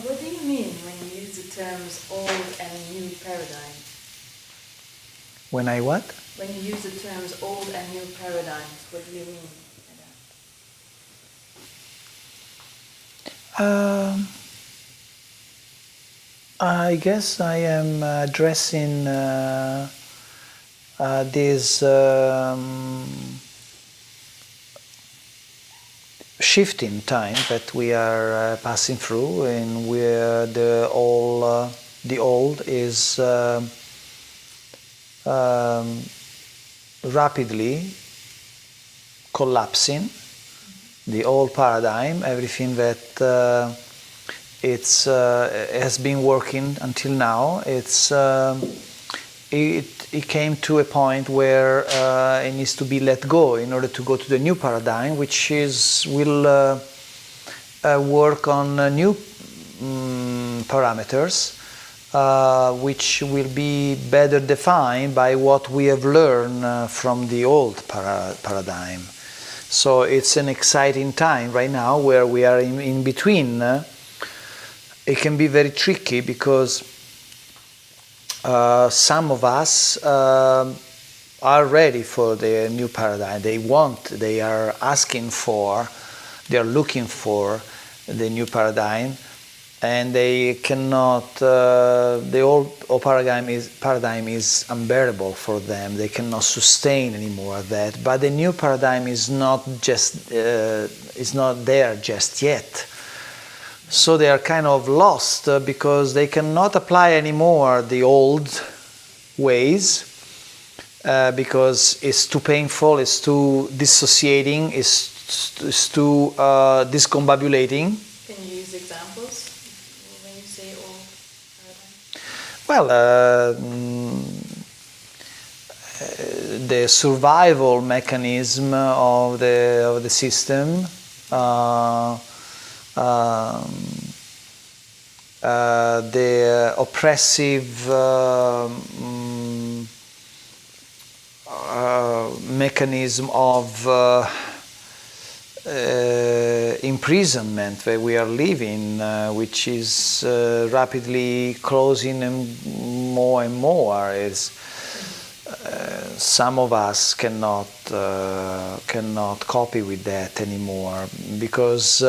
What do you mean when you use the terms old and new paradigm? When I what? When you use the terms old and new paradigms, what do you mean by that? I guess I am addressing this shift in time that we are passing through, and where the old is rapidly collapsing. The old paradigm, everything that has been working until now, it came to a point where it needs to be let go in order to go to the new paradigm, which will work on new parameters, which will be better defined by what we have learned from the old paradigm. So it's an exciting time right now where we are in between. It can be very tricky because some of us are ready for the new paradigm. They are asking for, they are looking for the new paradigm, and they cannot. The old paradigm is unbearable for them. They cannot sustain anymore that. But the new paradigm is not there just yet. So they are kind of lost because they cannot apply anymore the old ways because it's too painful, it's too dissociating, it's too discombobulating. Can you use examples when you say old paradigm? Well, the survival mechanism of the system. The oppressive mechanism of imprisonment where we are living, which is rapidly closing and more. Is some of us cannot copy with that anymore because.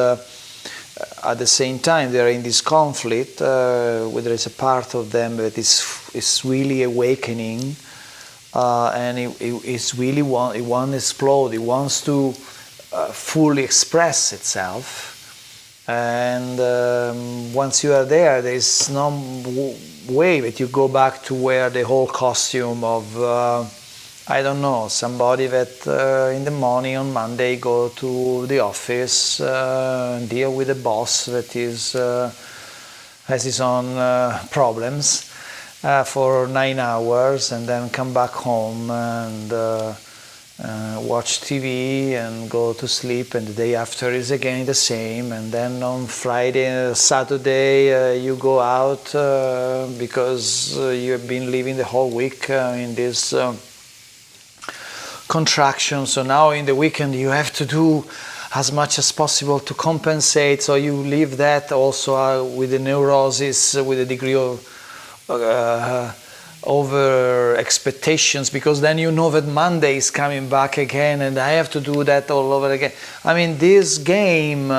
At the same time, they are in this conflict where there is a part of them that is really awakening, and it really wants to explode. It wants to fully express itself. And once you are there, there is no way that you go back to wear the whole costume of. I don't know, somebody that in the morning on Monday go to the office and deal with a boss that has his own problems for 9 hours, and then come back home and watch TV and go to sleep, and the day after is again the same, and then on Friday, Saturday you go out because you have been living the whole week in this contraction. So now in the weekend you have to do as much as possible to compensate. So you live that also with the neurosis, with a degree of over expectations, because then you know that Monday is coming back again and I have to do that all over again. I mean, this game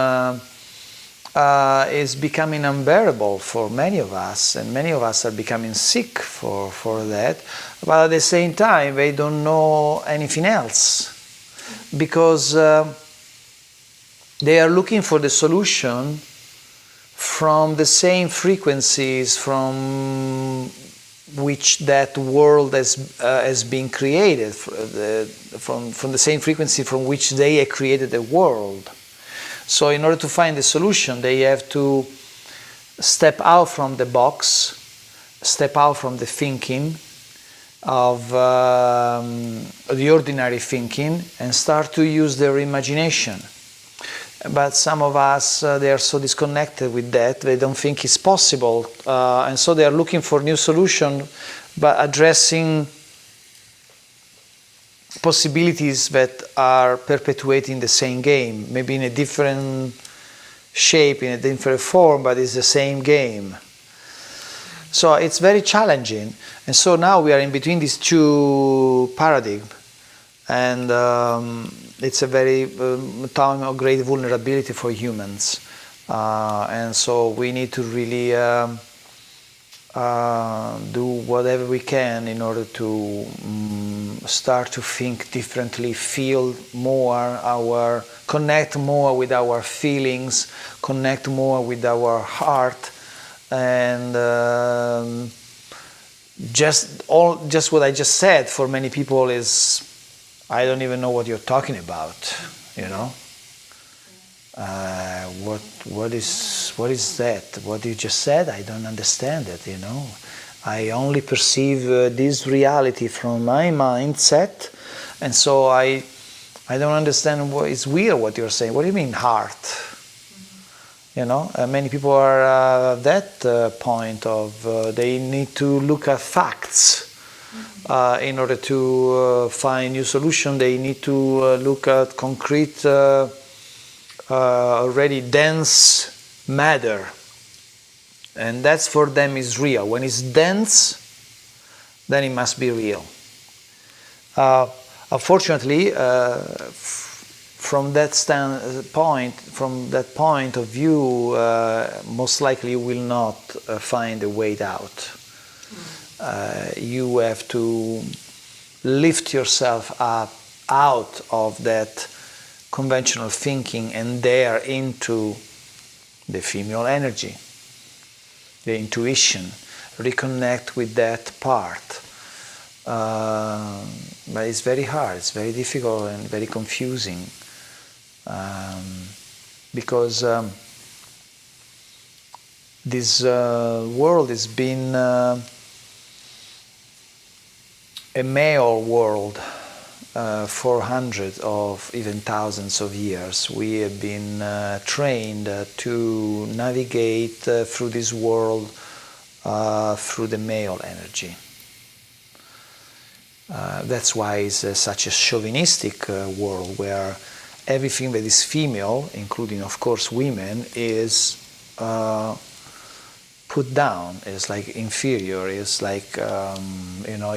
is becoming unbearable for many of us, and many of us are becoming sick for that. But at the same time, they don't know anything else, because they are looking for the solution from the same frequencies from which that world has been created, from the same frequency from which they created the world. So in order to find the solution, they have to step out from the box, step out from the thinking of the ordinary thinking, and start to use their imagination. But some of us, they are so disconnected with that, they don't think it's possible, and so they are looking for new solution, but addressing possibilities that are perpetuating the same game, maybe in a different shape, in a different form, but it's the same game. So it's very challenging, and so now we are in between these two paradigms, and it's a very time of great vulnerability for humans, and so we need to really do whatever we can in order to start to think differently, feel more, connect more with our feelings, connect more with our heart, and just what I just said for many people is, I don't even know what you're talking about, you know. What is that? What you just said? I don't understand it, you know. I only perceive this reality from my mindset, and so I don't understand what is weird what you're saying. What do you mean heart? You know, many people are at that point of they need to look at facts. In order to find new solution, they need to look at concrete, already dense matter, and that's for them is real. When it's dense, then it must be real. Unfortunately, from that point of view, most likely you will not find a way out. You have to lift yourself up out of that conventional thinking and dare into the female energy, the intuition, reconnect with that part. But it's very hard, it's very difficult and very confusing, because this world has been a male world for hundreds of even thousands of years. We have been trained to navigate through this world through the male energy. That's why it's such a chauvinistic world where everything that is female, including of course women, is put down, is like inferior, is like,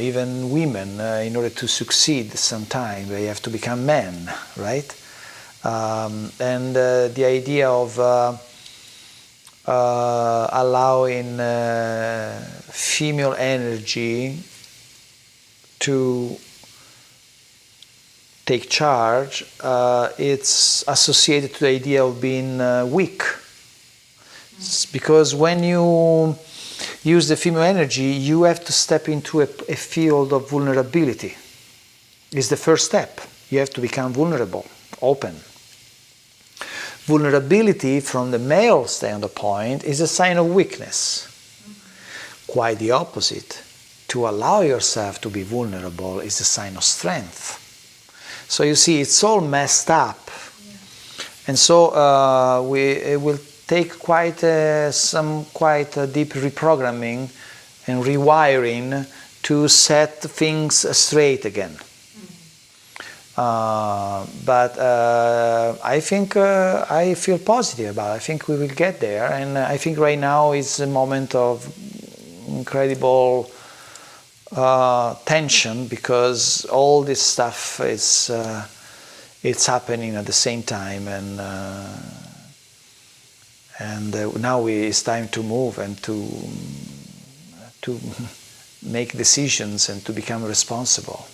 even women, in order to succeed sometime, they have to become men, right? And the idea of allowing female energy to take charge, it's associated to the idea of being weak. Because when you use the female energy, you have to step into a field of vulnerability. It's the first step. You have to become vulnerable, open. Vulnerability from the male standpoint is a sign of weakness. Quite the opposite. To allow yourself to be vulnerable is a sign of strength. So you see, it's all messed up. And so it will take some quite deep reprogramming and rewiring to set things straight again. But I think I feel positive about it. I think we will get there, and I think right now is a moment of incredible tension, because all this stuff is it's happening at the same time, and now it's time to move and to make decisions and to become responsible.